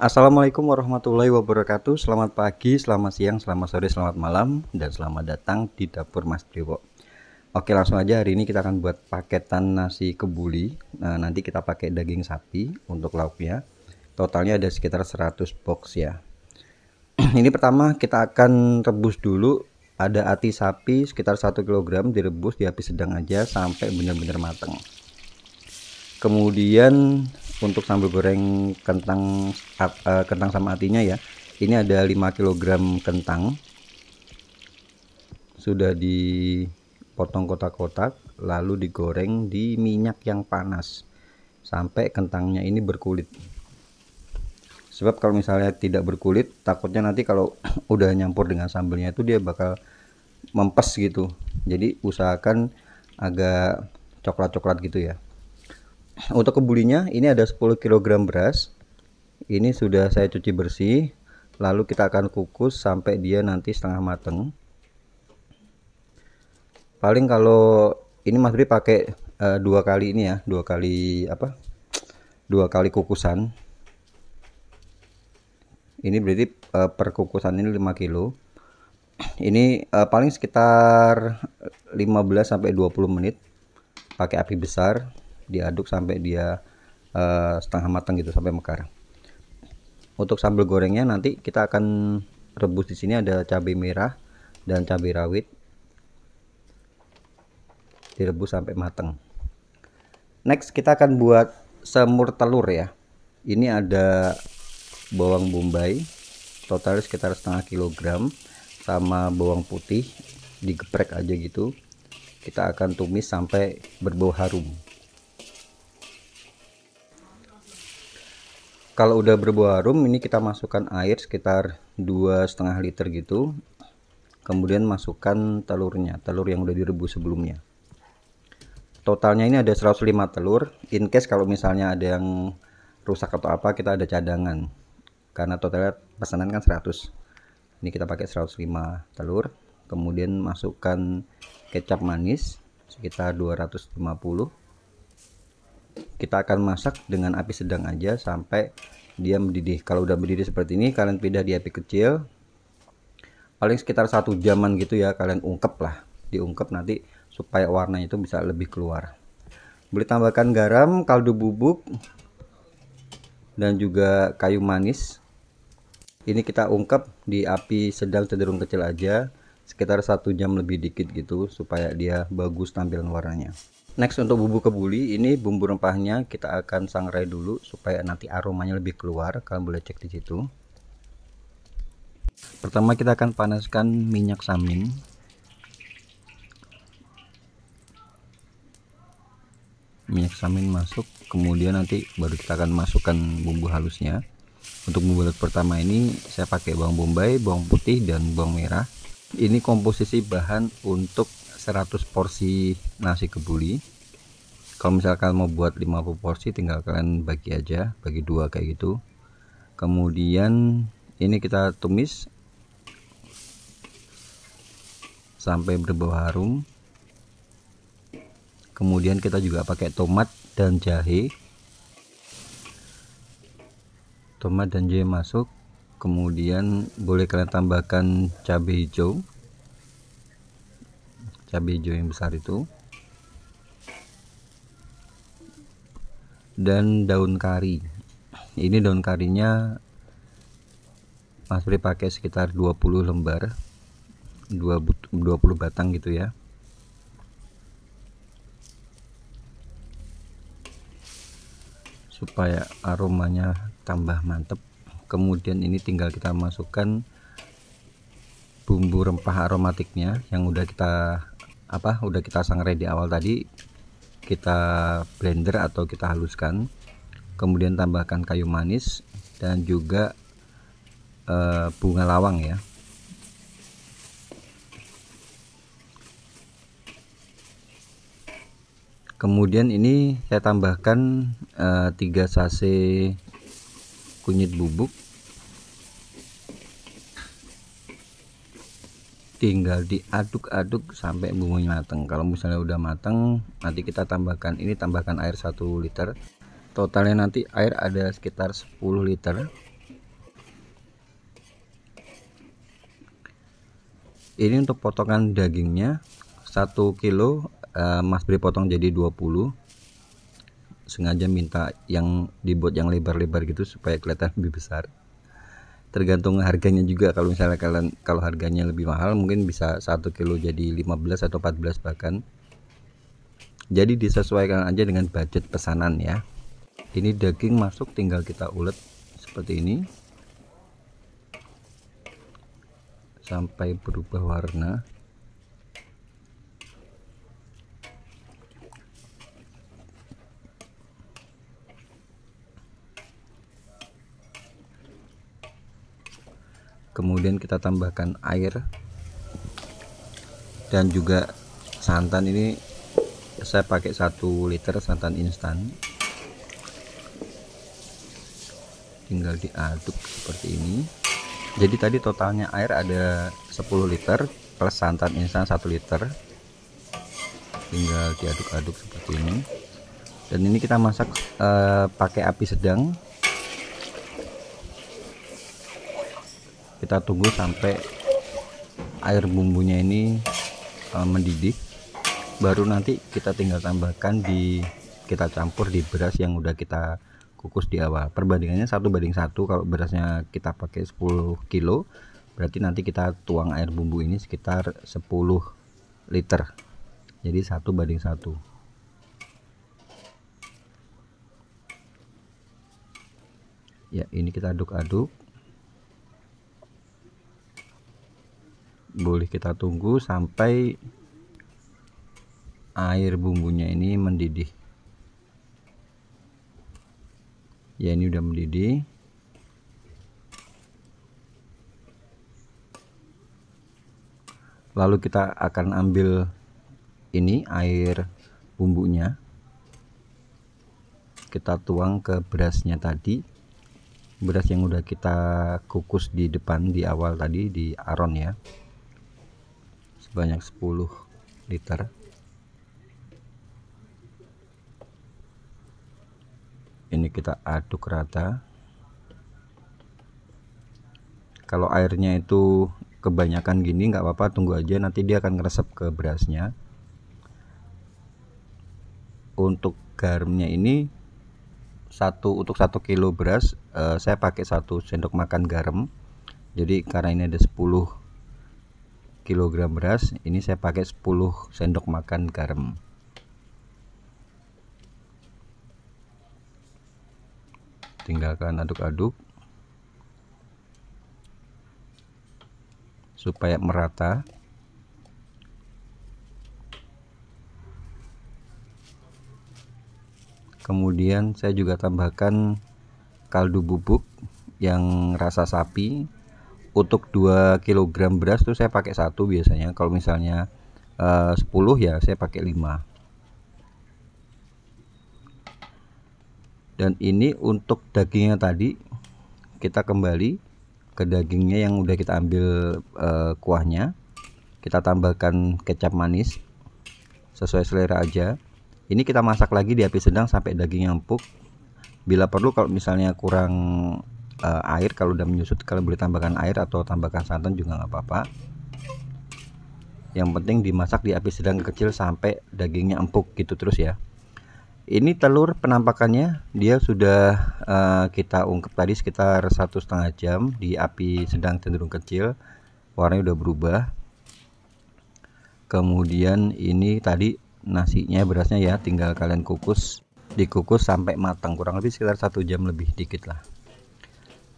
Assalamualaikum warahmatullahi wabarakatuh. Selamat pagi, selamat siang, selamat sore, selamat malam, dan selamat datang di dapur Mas Dewo. Oke, langsung aja. Hari ini kita akan buat paketan nasi kebuli. Nah, nanti kita pakai daging sapi untuk lauknya. Totalnya ada sekitar 100 box ya. Ini pertama kita akan rebus dulu. Ada ati sapi sekitar 1 kg direbus di api sedang aja sampai benar-benar matang. Kemudian untuk sambal goreng kentang sama atinya ya, ini ada 5 kg kentang sudah dipotong kotak-kotak lalu digoreng di minyak yang panas sampai kentangnya ini berkulit. Sebab kalau misalnya tidak berkulit, takutnya nanti kalau udah nyampur dengan sambalnya itu dia bakal mempes gitu. Jadi usahakan agak coklat-coklat gitu ya. Untuk kebulinya ini ada 10 kg beras. Ini sudah saya cuci bersih. Lalu kita akan kukus sampai dia nanti setengah mateng. Paling kalau ini Mas Bri pakai dua kali ini ya, dua kali kukusan. Ini berarti per kukusan ini 5 kilo. Ini paling sekitar 15 sampai 20 menit pakai api besar, diaduk sampai dia setengah matang gitu, sampai mekar. Untuk sambal gorengnya nanti kita akan rebus. Di sini ada cabai merah dan cabai rawit, direbus sampai matang. Next kita akan buat semur telur ya. Ini ada bawang bombay total sekitar setengah kilogram sama bawang putih digeprek aja gitu. Kita akan tumis sampai berbau harum. Kalau udah berbau harum, ini kita masukkan air sekitar 2,5 liter gitu. Kemudian masukkan telurnya, telur yang udah direbus sebelumnya. Totalnya ini ada 105 telur. In case kalau misalnya ada yang rusak atau apa, kita ada cadangan. Karena totalnya pesanan kan 100. Ini kita pakai 105 telur. Kemudian masukkan kecap manis sekitar 250. Kita akan masak dengan api sedang aja sampai dia mendidih. Kalau udah mendidih seperti ini, kalian pindah di api kecil. Paling sekitar 1 jaman gitu ya, kalian ungkep lah. Diungkep nanti supaya warnanya itu bisa lebih keluar. Boleh tambahkan garam, kaldu bubuk, dan juga kayu manis. Ini kita ungkep di api sedang cenderung kecil aja, sekitar 1 jam lebih dikit gitu, supaya dia bagus tampilan warnanya. Next untuk bumbu kebuli, ini bumbu rempahnya kita akan sangrai dulu supaya nanti aromanya lebih keluar. Kalian boleh cek di situ. Pertama kita akan panaskan minyak samin. Minyak samin masuk, kemudian nanti baru kita akan masukkan bumbu halusnya. Untuk bumbu halus pertama ini saya pakai bawang bombay, bawang putih, dan bawang merah. Ini komposisi bahan untuk 100 porsi nasi kebuli. Kalau misalkan mau buat 50 porsi, tinggal kalian bagi aja, bagi dua kayak gitu. Kemudian ini kita tumis sampai berbau harum. Kemudian kita juga pakai tomat dan jahe. Tomat dan jahe masuk. Kemudian boleh kalian tambahkan cabai hijau. Cabai hijau yang besar itu. Dan daun kari. Ini daun karinya Mas Bri pakai sekitar 20 lembar. 20 batang gitu ya. Supaya aromanya tambah mantep. Kemudian ini tinggal kita masukkan bumbu rempah aromatiknya yang udah kita sangrai di awal tadi. Kita blender atau kita haluskan. Kemudian tambahkan kayu manis dan juga bunga lawang ya. Kemudian ini saya tambahkan 3 sachet kunyit bubuk. Tinggal diaduk-aduk sampai bumbunya matang. Kalau misalnya udah matang, nanti kita tambahkan air 1 liter. Totalnya nanti air ada sekitar 10 liter. Ini untuk potongan dagingnya 1 kilo Mas Bri potong jadi 20. Sengaja minta yang dibuat yang lebar-lebar gitu supaya kelihatan lebih besar. Tergantung harganya juga, kalau misalnya kalau harganya lebih mahal mungkin bisa 1 kilo jadi 15 atau 14 bahkan. Jadi disesuaikan aja dengan budget pesanan ya. Ini daging masuk, tinggal kita ulet seperti ini sampai berubah warna. Kemudian kita tambahkan air dan juga santan. Ini saya pakai 1 liter santan instan. Tinggal diaduk seperti ini. Jadi tadi totalnya air ada 10 liter plus santan instan 1 liter. Tinggal diaduk-aduk seperti ini. Dan ini kita masak pakai api sedang. Kita tunggu sampai air bumbunya ini mendidih, baru nanti kita tinggal tambahkan kita campur di beras yang udah kita kukus di awal. Perbandingannya 1:1. Kalau berasnya kita pakai 10 kilo, berarti nanti kita tuang air bumbu ini sekitar 10 liter, jadi 1:1. Ya, ini kita aduk-aduk. Boleh kita tunggu sampai air bumbunya ini mendidih. Ya, ini udah mendidih. Lalu kita akan ambil ini air bumbunya, kita tuang ke berasnya tadi, beras yang udah kita kukus di depan di awal tadi di aron ya, sebanyak 10 liter. Ini kita aduk rata. Kalau airnya itu kebanyakan gini nggak apa-apa, tunggu aja, nanti dia akan ngeresep ke berasnya. Untuk garamnya ini untuk 1 kilo beras saya pakai 1 sendok makan garam. Jadi karena ini ada 10 kilogram beras, ini saya pakai 10 sendok makan garam. Tinggalkan aduk-aduk supaya merata. Kemudian saya juga tambahkan kaldu bubuk yang rasa sapi. Untuk 2 kg beras tuh saya pakai 1 biasanya. Kalau misalnya 10 ya saya pakai 5. Dan ini untuk dagingnya tadi, kita kembali ke dagingnya yang udah kita ambil kuahnya. Kita tambahkan kecap manis sesuai selera aja. Ini kita masak lagi di api sedang sampai dagingnya empuk. Bila perlu, kalau misalnya kurang air, kalau udah menyusut, kalian boleh tambahkan air atau tambahkan santan juga nggak apa-apa. Yang penting dimasak di api sedang kecil sampai dagingnya empuk gitu terus ya. Ini telur penampakannya dia sudah kita ungkep tadi sekitar 1,5 jam di api sedang cenderung kecil. Warnanya udah berubah. Kemudian ini tadi nasinya, berasnya ya, tinggal kalian dikukus sampai matang, kurang lebih sekitar 1 jam lebih dikit lah.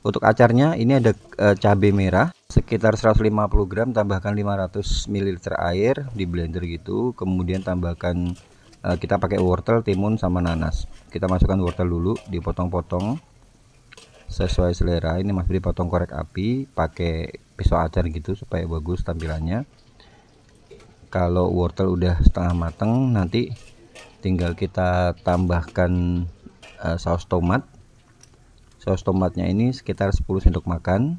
Untuk acarnya ini ada cabai merah sekitar 150 gram, tambahkan 500 ml air di blender gitu. Kemudian tambahkan kita pakai wortel, timun sama nanas. Kita masukkan wortel dulu, dipotong-potong sesuai selera. Ini Mas Bri potong korek api pakai pisau acar gitu supaya bagus tampilannya. Kalau wortel udah setengah matang, nanti tinggal kita tambahkan saus tomat. Saus tomatnya ini sekitar 10 sendok makan.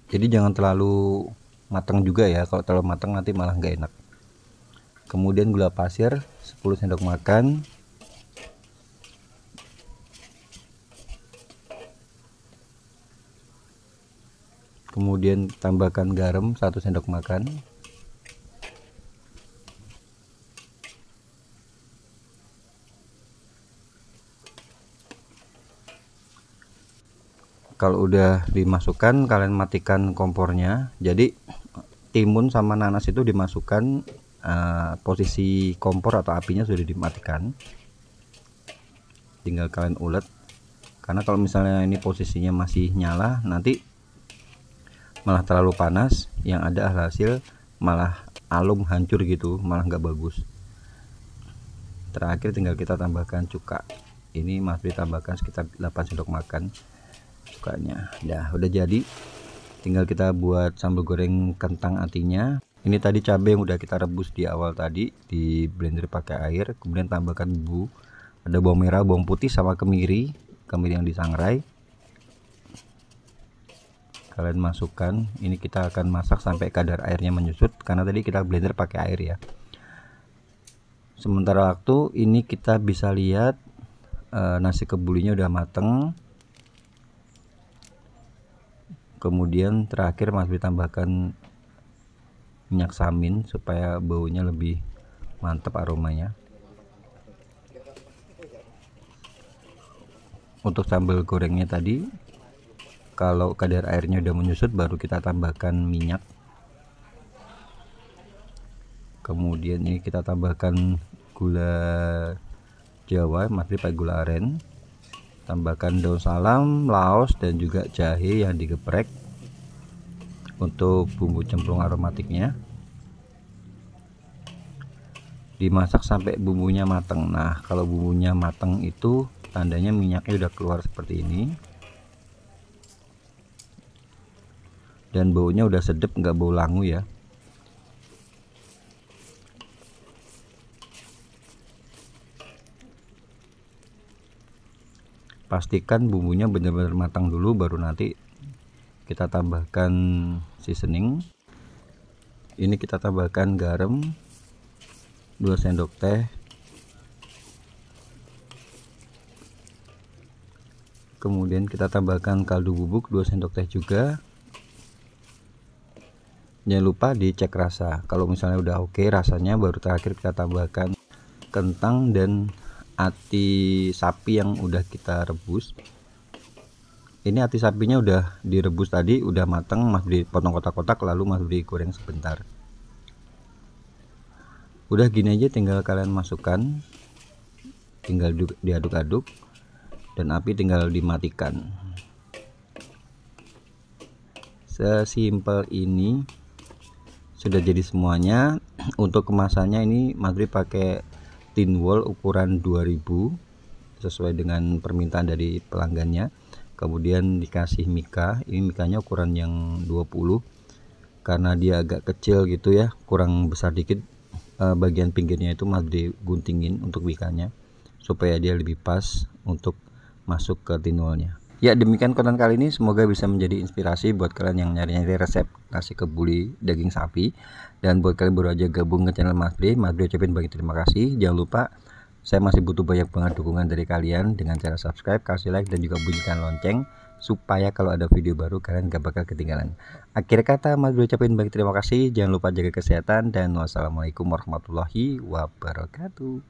Jadi jangan terlalu matang juga ya, kalau terlalu matang nanti malah nggak enak. Kemudian gula pasir 10 sendok makan. Kemudian tambahkan garam 1 sendok makan. Kalau udah dimasukkan, kalian matikan kompornya. Jadi timun sama nanas itu dimasukkan posisi kompor atau apinya sudah dimatikan. Tinggal kalian ulet. Karena kalau misalnya ini posisinya masih nyala, nanti malah terlalu panas, yang ada hasil malah alum, hancur gitu, malah nggak bagus. Terakhir tinggal kita tambahkan cuka. Ini masih ditambahkan sekitar 8 sendok makan cukanya. Udah jadi, tinggal kita buat sambal goreng kentang atinya. Ini tadi cabai yang udah kita rebus di awal tadi, di blender pakai air, kemudian tambahkan bumbu. Ada bawang merah, bawang putih sama kemiri yang disangrai. Kalian masukkan. Ini kita akan masak sampai kadar airnya menyusut, karena tadi kita blender pakai air ya. Sementara waktu ini kita bisa lihat nasi kebulinya udah mateng. Kemudian terakhir masih ditambahkan minyak samin supaya baunya lebih mantap aromanya. Untuk sambal gorengnya tadi, kalau kadar airnya udah menyusut baru kita tambahkan minyak. Kemudian ini kita tambahkan gula Jawa, masih pakai gula aren. Tambahkan daun salam, laos, dan juga jahe yang digeprek untuk bumbu cemplung aromatiknya. Dimasak sampai bumbunya matang. Nah, kalau bumbunya matang itu tandanya minyaknya udah keluar seperti ini, dan baunya udah sedap, nggak bau langu ya. Pastikan bumbunya benar-benar matang dulu, baru nanti kita tambahkan seasoning. Ini kita tambahkan garam 2 sendok teh, kemudian kita tambahkan kaldu bubuk 2 sendok teh juga. Jangan lupa dicek rasa, kalau misalnya udah oke rasanya, baru terakhir kita tambahkan kentang dan ati sapi yang udah kita rebus. Ini ati sapinya udah direbus tadi, udah matang, masih dipotong kotak-kotak, lalu masih digoreng sebentar. Udah gini aja, tinggal kalian masukkan, tinggal diaduk-aduk, dan api tinggal dimatikan. Sesimpel ini sudah jadi semuanya. Untuk kemasannya ini Madri pakai tin wall ukuran 2000 sesuai dengan permintaan dari pelanggannya. Kemudian dikasih mika, ini mikanya ukuran yang 20 karena dia agak kecil gitu ya, kurang besar dikit. Bagian pinggirnya itu Madri guntingin untuk mikanya supaya dia lebih pas untuk masuk ke tin wallnya. Ya, demikian konten kali ini, semoga bisa menjadi inspirasi buat kalian yang nyari-nyari resep nasi kebuli daging sapi. Dan buat kalian baru aja gabung ke channel Madri ucapin banyak terima kasih. Jangan lupa, saya masih butuh banyak banget dukungan dari kalian dengan cara subscribe, kasih like, dan juga bunyikan lonceng supaya kalau ada video baru kalian gak bakal ketinggalan. Akhir kata, Madri ucapin banyak terima kasih. Jangan lupa jaga kesehatan, dan wassalamualaikum warahmatullahi wabarakatuh.